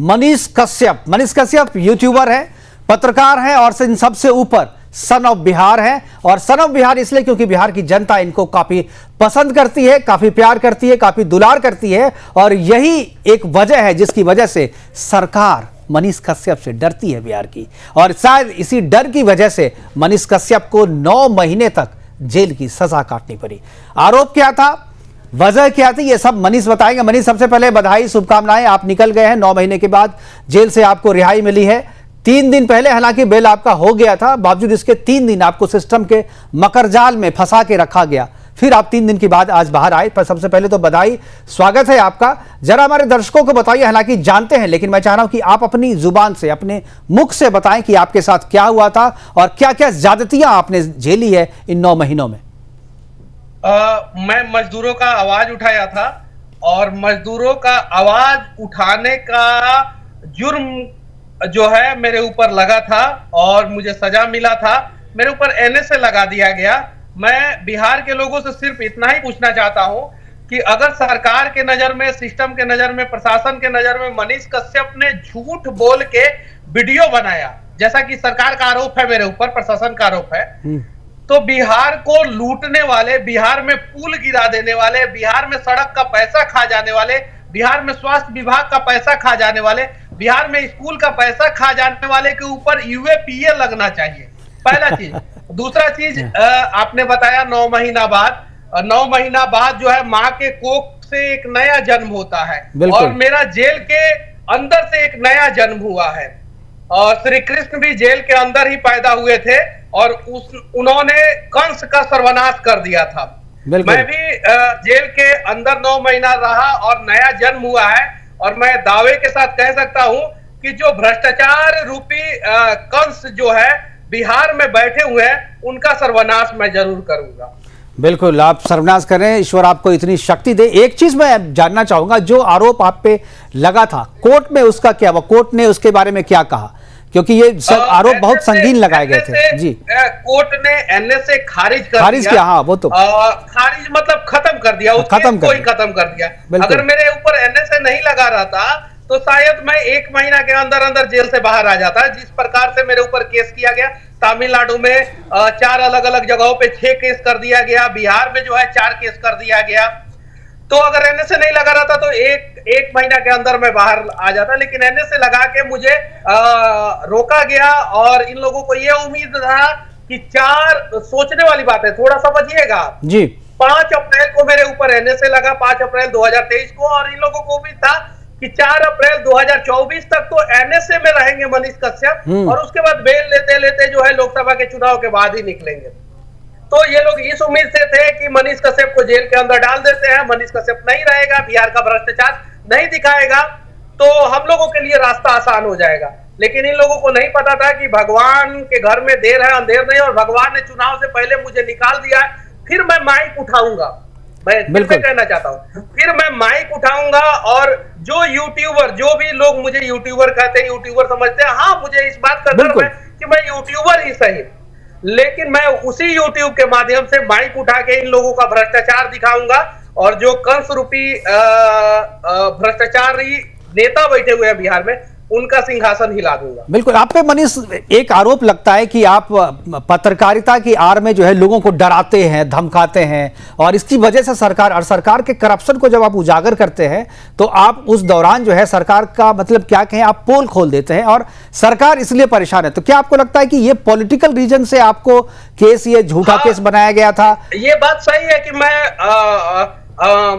Manish Kashyap. Manish Kashyap YouTuber है, पत्रकार है और इन सबसे ऊपर सन ऑफ बिहार है। और सन ऑफ बिहार इसलिए क्योंकि बिहार की जनता इनको काफी पसंद करती है, काफी प्यार करती है, काफी दुलार करती है। और यही एक वजह है जिसकी वजह से सरकार मनीष कश्यप से डरती है बिहार की। और शायद इसी डर की वजह से मनीष कश्यप को 9 महीने तक जेल की सजा काटनी पड़ी। आरोप क्या था, वजह क्या थी, ये सब मनीष बताएंगे। मनीष, सबसे पहले बधाई, शुभकामनाएं, आप निकल गए हैं 9 महीने के बाद जेल से, आपको रिहाई मिली है। 3 दिन पहले हालांकि बेल आपका हो गया था, बावजूद इसके 3 दिन आपको सिस्टम के मकरजाल में फंसा के रखा गया, फिर आप 3 दिन के बाद आज बाहर आए। पर सबसे पहले तो बधाई, स्वागत है आपका। जरा हमारे दर्शकों को बताइए, हालांकि जानते हैं लेकिन मैं चाह रहा हूं कि आप अपनी जुबान से, अपने मुख से बताएं कि आपके साथ क्या हुआ था और क्या क्या ज्यादतियां आपने झेली है इन 9 महीनों में। मैं मजदूरों का आवाज उठाया था और मजदूरों का आवाज उठाने का जुर्म जो है मेरे ऊपर लगा था और मुझे सजा मिला था। मेरे ऊपर एनएसए लगा दिया गया। मैं बिहार के लोगों से सिर्फ इतना ही पूछना चाहता हूं कि अगर सरकार के नजर में, सिस्टम के नजर में, प्रशासन के नजर में मनीष कश्यप ने झूठ बोल के वीडियो बनाया, जैसा कि सरकार का आरोप है मेरे ऊपर, प्रशासन का आरोप है, तो बिहार को लूटने वाले, बिहार में पुल गिरा देने वाले, बिहार में सड़क का पैसा खा जाने वाले, बिहार में स्वास्थ्य विभाग का पैसा खा जाने वाले, बिहार में स्कूल का पैसा खा जाने वाले के ऊपर यूएपीए लगना चाहिए, पहला चीज। दूसरा चीज, आपने बताया 9 महीना बाद, 9 महीना बाद जो है माँ के कोख से एक नया जन्म होता है और मेरा जेल के अंदर से एक नया जन्म हुआ है। और श्री कृष्ण भी जेल के अंदर ही पैदा हुए थे और उन्होंने कंस का सर्वनाश कर दिया था। मैं भी जेल के अंदर 9 महीना रहा और नया जन्म हुआ है और मैं दावे के साथ कह सकता हूं कि जो भ्रष्टाचार रूपी कंस जो है बिहार में बैठे हुए हैं, उनका सर्वनाश मैं जरूर करूंगा। बिल्कुल, आप सर्वनाश करें, ईश्वर आपको इतनी शक्ति दे। एक चीज मैं जानना चाहूंगा, जो आरोप आप पे लगा था कोर्ट में, उसका क्या हुआ? कोर्ट ने उसके बारे में क्या कहा? क्योंकि ये सब आरोप बहुत संगीन लगाए गए थे। जी, कोर्ट ने एनएसए खारिज किया। हाँ, वो तो खारिज मतलब खत्म कर दिया, खत्म कर दिया। अगर मेरे ऊपर एनएसए नहीं लगा रहा था तो शायद मैं 1 महीना के अंदर अंदर जेल से बाहर आ जाता। जिस प्रकार से मेरे ऊपर केस किया गया, तमिलनाडु में 4 अलग अलग जगहों पे 6 केस कर दिया गया, बिहार में जो है 4 केस कर दिया गया। तो अगर एनएसए नहीं लगा रहा था तो एक महीना के अंदर मैं बाहर आ जाता, लेकिन एनएसए लगा के मुझे रोका गया। और इन लोगों को ये उम्मीद था कि 4, सोचने वाली बात है, थोड़ा समझिएगा जी, 5 अप्रैल को मेरे ऊपर एनएसए लगा, 5 अप्रैल 2023 को, और इन लोगों को उम्मीद था कि 4 अप्रैल 2024 तक तो एनएसए में रहेंगे मनीष कश्यप और उसके बाद बेल लेते लेते जो है लोकसभा के चुनाव के बाद ही निकलेंगे। तो ये लोग इस उम्मीद से थे कि मनीष कश्यप को जेल के अंदर डाल देते हैं, मनीष कश्यप नहीं रहेगा, बिहार का भ्रष्टाचार नहीं दिखाएगा तो हम लोगों के लिए रास्ता आसान हो जाएगा। लेकिन इन लोगों को नहीं पता था कि भगवान के घर में देर है अंधेर नहीं, और भगवान ने चुनाव से पहले मुझे निकाल दिया। फिर मैं माइक उठाऊंगा, मैं बिल्कुल कहना चाहता हूँ, फिर मैं माइक उठाऊंगा और जो यूट्यूबर, जो भी लोग मुझे यूट्यूबर कहते हैं, यूट्यूबर समझते हैं, हाँ मुझे इस बात का गर्व है कि मैं यूट्यूबर ही सही, लेकिन मैं उसी यूट्यूब के माध्यम से माइक उठा के इन लोगों का भ्रष्टाचार दिखाऊंगा और जो कंस रूपी भ्रष्टाचारी नेता बैठे हुए हैं बिहार में, उनका सिंहासन हिला दूंगा। बिल्कुल। आप पे मनीष एक आरोप लगता है कि आप पत्रकारिता की आड़ में जो है लोगों को डराते हैं, धमकाते हैं, और इसकी वजह से सरकार के करप्शन को जब आप उजागर करते हैं तो आप उस दौरान जो है सरकार का, मतलब क्या कहें, आप पोल खोल देते हैं और सरकार इसलिए परेशान है। तो क्या आपको लगता है कि ये पॉलिटिकल रीजन से आपको केस, ये झूठा केस बनाया गया था? ये बात सही है कि मैं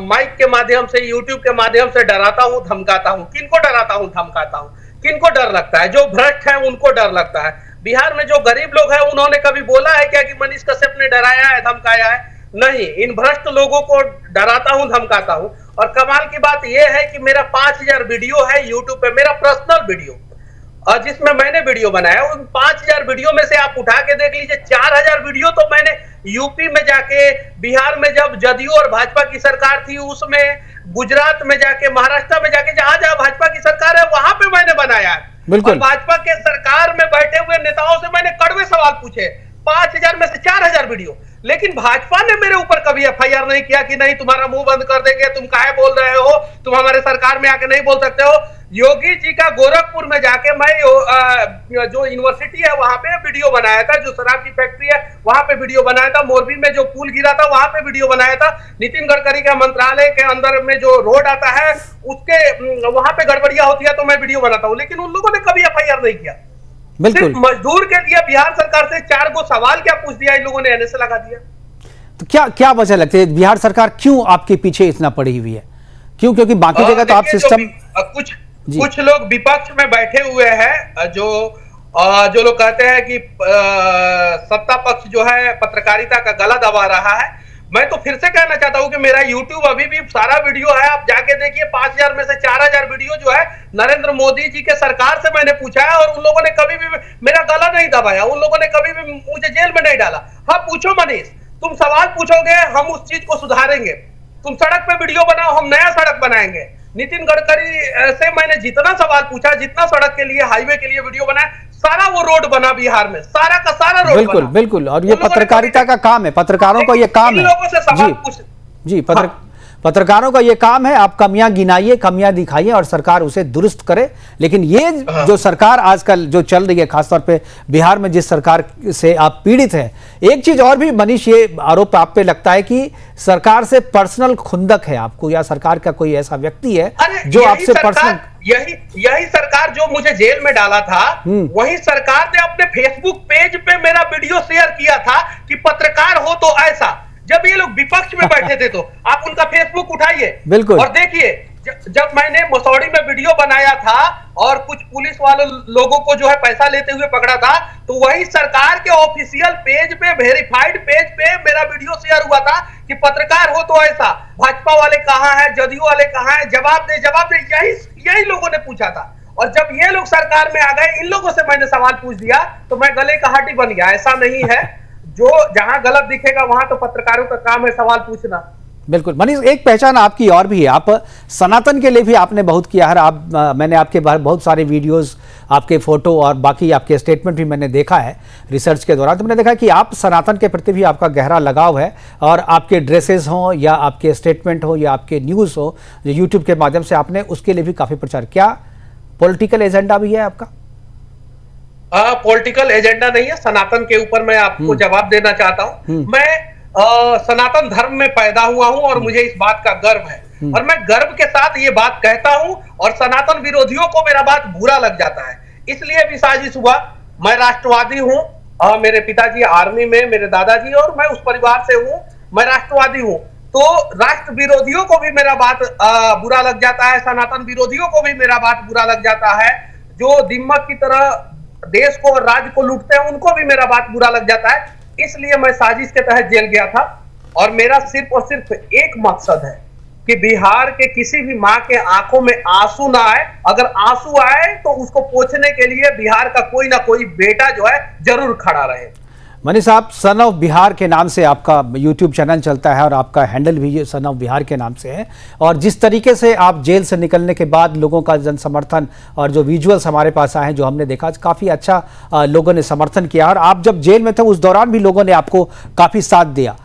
माइक के माध्यम से, यूट्यूब के माध्यम से डराता हूं, धमकाता हूं। किनको डराता हूं, धमकाता हूं? किनको डर लगता है? जो भ्रष्ट है उनको डर लगता है। बिहार में जो गरीब लोग हैं उन्होंने कभी बोला है क्या कि मनीष कश्यप ने डराया है, धमकाया है? नहीं, इन भ्रष्ट लोगों को डराता हूं, धमकाता हूं। और कमाल की बात यह है कि मेरा 5000 वीडियो है यूट्यूब पे, मेरा पर्सनल वीडियो, और जिसमें मैंने वीडियो बनाया। उन 5000 वीडियो में से आप उठा के देख लीजिए, 4000 वीडियो तो मैंने यूपी में जाके, बिहार में जब जदयू और भाजपा की सरकार थी उसमें, गुजरात में जाके, महाराष्ट्र में जाके, जहां जहां भाजपा की सरकार है वहां पे मैंने बनाया है। और भाजपा के सरकार में बैठे हुए नेताओं से मैंने कड़वे सवाल पूछे, 5000 में से 4000 वीडियो। लेकिन भाजपा ने मेरे ऊपर कभी एफआईआर नहीं किया कि नहीं तुम्हारा मुंह बंद कर देंगे, तुम काहे बोल रहे हो, तुम हमारे सरकार में आके नहीं बोल सकते हो। योगी जी का गोरखपुर में जाके मैं जो यूनिवर्सिटी है वहां पे वीडियो बनाया था, जो शराब की फैक्ट्री है वहां पे वीडियो बनाया था, मोरबी में जो पुल गिरा था वहां पे वीडियो बनाया था, नितिन गडकरी का मंत्रालय के अंदर में जो रोड आता है उसके वहां पे गड़बड़ियां होती है तो मैं वीडियो बनाता हूँ, लेकिन उन लोगों ने कभी FIR नहीं किया। सिर्फ मजदूर के लिए बिहार सरकार से 4 गो सवाल क्या पूछ दिया, इन लोगों ने NSA लगा दिया। तो क्या क्या वजह लगती है बिहार सरकार क्यों आपके पीछे इतना पड़ी हुई है? क्यों? क्योंकि बाकी जगह तो आप सिस्टम कुछ लोग विपक्ष में बैठे हुए हैं जो लोग कहते हैं कि सत्ता पक्ष जो है पत्रकारिता का गला दबा रहा है। मैं तो फिर से कहना चाहता हूं कि मेरा YouTube अभी भी सारा वीडियो है, आप जाके देखिए। 5000 में से 4000 वीडियो जो है नरेंद्र मोदी जी के सरकार से मैंने पूछा है, और उन लोगों ने कभी भी मेरा गला नहीं दबाया, उन लोगों ने कभी भी मुझे जेल में नहीं डाला। हाँ, पूछो मनीष, तुम सवाल पूछोगे हम उस चीज को सुधारेंगे। तुम सड़क पे वीडियो बनाओ, हम नया सड़क बनाएंगे। नितिन गडकरी से मैंने जितना सवाल पूछा, जितना सड़क के लिए, हाईवे के लिए वीडियो बनाया, सारा वो रोड बना बिहार में, सारा का सारा रोड बिल्कुल बना। बिल्कुल। और ये पत्रकारिता का काम है, पत्रकारों का ये काम है। लोगों से सवाल पूछ जी पत्रकारों का ये काम है, आप कमियां गिनाइए, कमियां दिखाइए और सरकार उसे दुरुस्त करे। लेकिन ये जो सरकार आजकल जो चल रही है, खासतौर पे बिहार में जिस सरकार से आप पीड़ित हैं, एक चीज और भी मनीष, ये आरोप आप पे लगता है कि सरकार से पर्सनल खुंदक है आपको, या सरकार का कोई ऐसा व्यक्ति है जो आपसे पर्सनल। यही सरकार जो मुझे जेल में डाला था, वही सरकार ने अपने फेसबुक पेज पे मेरा वीडियो शेयर किया था कि पत्रकार हो तो ऐसा। जब ये लोग विपक्ष में बैठे थे तो आप उनका फेसबुक उठाइए बिल्कुल और देखिए, जब मैंने मसौड़ी में वीडियो बनाया था और कुछ पुलिस वाले लोगों को जो है पैसा लेते हुए पकड़ा था, तो वही सरकार के ऑफिशियल पेज पे, वेरीफाइड पेज पे मेरा वीडियो शेयर हुआ था कि पत्रकार हो तो ऐसा। भाजपा वाले कहां है, जदयू वाले कहां है, जवाब दे। यही लोगों ने पूछा था। और जब ये लोग सरकार में आ गए, इन लोगों से मैंने सवाल पूछ दिया तो मैं गले का हाथी बन गया। ऐसा नहीं है, जो जहां गलत दिखेगा वहां तो पत्रकारों का काम है सवाल पूछना। बिल्कुल मनीष, एक पहचान आपकी और भी है, आप सनातन के लिए भी आपने बहुत किया है। मैंने आपके बहुत सारे वीडियोस, आपके फोटो और बाकी आपके स्टेटमेंट भी मैंने देखा है रिसर्च के दौरान। तो मैंने देखा कि आप सनातन के प्रति भी आपका गहरा लगाव है, और आपके ड्रेसेस हों या आपके स्टेटमेंट हो या आपके न्यूज़ हो, जो यूट्यूब के माध्यम से आपने उसके लिए भी काफ़ी प्रचार किया। पॉलिटिकल एजेंडा भी है आपका? पॉलिटिकल एजेंडा नहीं है, सनातन के ऊपर मैं आपको जवाब देना चाहता हूं। मैं सनातन धर्म में पैदा हुआ हूं और मुझे इस बात का गर्व है, और मैं गर्व के साथ ये बात कहता हूं, और सनातन विरोधियों को मेरा बात बुरा लग जाता है, इसलिए भी साजिश हुआ। मैं राष्ट्रवादी हूं, मेरे पिताजी आर्मी में, मेरे दादाजी, और मैं उस परिवार से हूं, मैं राष्ट्रवादी हूं। तो राष्ट्र विरोधियों को भी मेरा बात बुरा लग जाता है, सनातन विरोधियों को भी मेरा बात बुरा लग जाता है। जो दिम्मक की तरह देश को और राज्य को लूटते हैं, उनको भी मेरा बात बुरा लग जाता है। इसलिए मैं साजिश के तहत जेल गया था, और मेरा सिर्फ और सिर्फ एक मकसद है कि बिहार के किसी भी माँ के आंखों में आंसू ना आए। अगर आंसू आए तो उसको पोंछने के लिए बिहार का कोई ना कोई बेटा जो है जरूर खड़ा रहे। मनीष साहब, सन ऑफ बिहार के नाम से आपका यूट्यूब चैनल चलता है और आपका हैंडल भी सन ऑफ बिहार के नाम से है, और जिस तरीके से आप जेल से निकलने के बाद लोगों का जन समर्थन और जो विजुअल्स हमारे पास आए हैं, जो हमने देखा, काफ़ी अच्छा लोगों ने समर्थन किया। और आप जब जेल में थे उस दौरान भी लोगों ने आपको काफ़ी साथ दिया।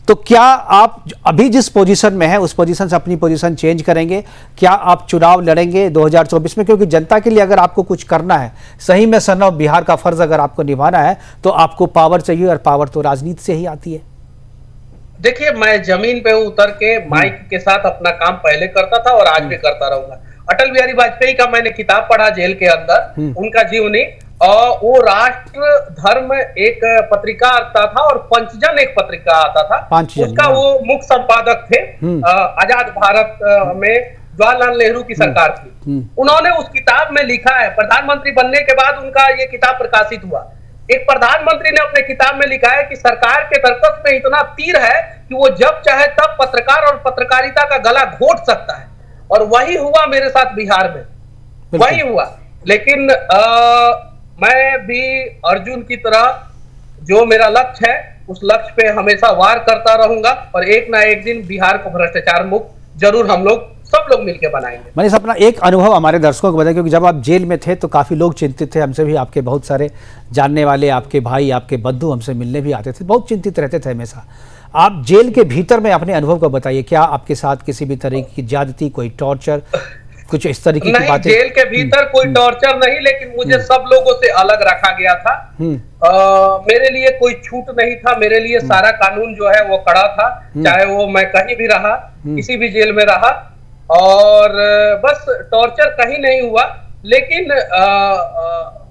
तो क्या आप अभी जिस पोजीशन में हैं उस पोजीशन से अपनी पोजीशन चेंज करेंगे? क्या आप चुनाव लड़ेंगे 2024 में? क्योंकि जनता के लिए अगर आपको कुछ करना है, सही में सन ऑफ बिहार का फर्ज अगर आपको निभाना है, तो आपको पावर चाहिए, और पावर तो राजनीति से ही आती है। देखिए, मैं जमीन पे उतर के माइक के साथ अपना काम पहले करता था और आज भी करता रहूंगा। अटल बिहारी वाजपेयी का मैंने किताब पढ़ा जेल के अंदर, उनका जीवनी, और वो राष्ट्र धर्म एक पत्रिका आता था और पंचजन एक पत्रिका आता था, उसका वो मुख्य संपादक थे। आजाद भारत में जवाहरलाल नेहरू की सरकार थी। उन्होंने उस किताब में लिखा है, प्रधानमंत्री बनने के बाद उनका ये किताब प्रकाशित हुआ। एक प्रधानमंत्री ने अपने किताब में लिखा है कि सरकार के तरकस में इतना तीर है कि वो जब चाहे तब पत्रकार और पत्रकारिता का गला घोट सकता है, और वही हुआ मेरे साथ बिहार में, वही हुआ। लेकिन मैं भी अर्जुन की तरह जो मेरा लक्ष्य है उस लक्ष्य पे हमेशा वार करता रहूंगा, और एक ना एक दिन बिहार को भ्रष्टाचार मुक्त जरूर हम लोग सब लोग मिलकर बनाएंगे। मनीष, अपना एक अनुभव हमारे दर्शकों को बताएं, क्योंकि जब आप जेल में थे तो काफ़ी लोग चिंतित थे, हमसे भी आपके बहुत सारे जानने वाले, आपके भाई, आपके बंधु हमसे मिलने भी आते थे, बहुत चिंतित रहते थे हमेशा। आप जेल के भीतर में अपने अनुभव को बताइए, क्या आपके साथ किसी भी तरह की ज्यादती, कोई टॉर्चर? कुछ इस तरीके की नहीं, बातें? जेल के भीतर कोई टॉर्चर नहीं, लेकिन मुझे सब लोगों से अलग रखा गया था। मेरे लिए कोई छूट नहीं था, मेरे लिए सारा कानून जो है वो कड़ा था, चाहे वो मैं कहीं भी रहा, किसी भी जेल में रहा, और बस टॉर्चर कहीं नहीं हुआ। लेकिन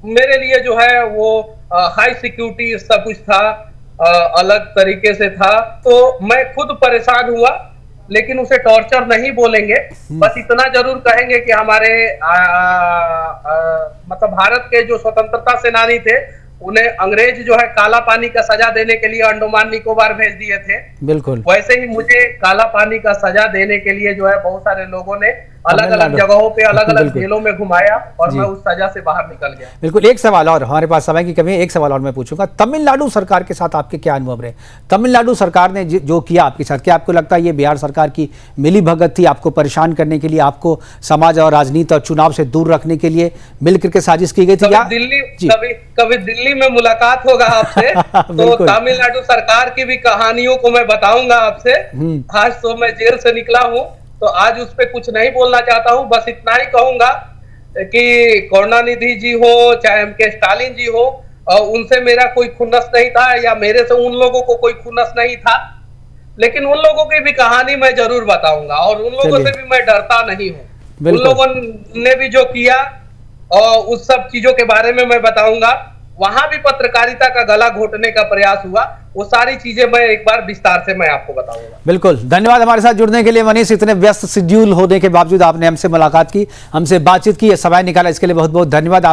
मेरे लिए जो है वो हाई सिक्योरिटी सब कुछ था, अलग तरीके से था, तो मैं खुद परेशान हुआ, लेकिन उसे टॉर्चर नहीं बोलेंगे। बस इतना जरूर कहेंगे कि हमारे मतलब भारत के जो स्वतंत्रता सेनानी थे, उन्हें अंग्रेज जो है काला पानी का सजा देने के लिए अंडमान निकोबार भेज दिए थे। बिल्कुल। वैसे ही मुझे काला पानी का सजा देने के लिए जो है बहुत सारे लोगों ने अलग अलग जगहों पे अलग अलग जेलों में घुमाया, और मैं उस सजा से बाहर निकल गया। बिल्कुल। एक सवाल और, हमारे पास समय की कमी है, एक सवाल और मैं पूछूंगा। तमिलनाडु सरकार के साथ आपके क्या अनुभव रहे? तमिलनाडु सरकार ने जो किया आपके साथ, क्या आपको लगता है ये बिहार सरकार की मिली भगत थी, आपको परेशान करने के लिए, आपको समाज और राजनीति और चुनाव से दूर रखने के लिए मिलकर के साजिश की गई थी? या कभी दिल्ली में मुलाकात होगा आपसे तो तमिलनाडु सरकार की भी कहानियों को मैं बताऊंगा आपसे। आज तो मैं जेल से निकला हूँ, तो आज उस पर कुछ नहीं बोलना चाहता हूँ। बस इतना ही कहूंगा कि करुणानिधि जी हो चाहे एमके स्टालिन जी हो, उनसे मेरा कोई खुन्नस नहीं था, या मेरे से उन लोगों को कोई खुन्नस नहीं था, लेकिन उन लोगों की भी कहानी मैं जरूर बताऊंगा, और उन लोगों से भी मैं डरता नहीं हूँ। उन लोगों ने भी जो किया और उस सब चीजों के बारे में मैं बताऊंगा। वहां भी पत्रकारिता का गला घोटने का प्रयास हुआ, वो सारी चीजें मैं एक बार विस्तार से मैं आपको बताऊंगा। बिल्कुल। धन्यवाद हमारे साथ जुड़ने के लिए मनीष। इतने व्यस्त शेड्यूल होने के बावजूद आपने हमसे मुलाकात की, हमसे बातचीत की, समय निकाला, इसके लिए बहुत बहुत धन्यवाद।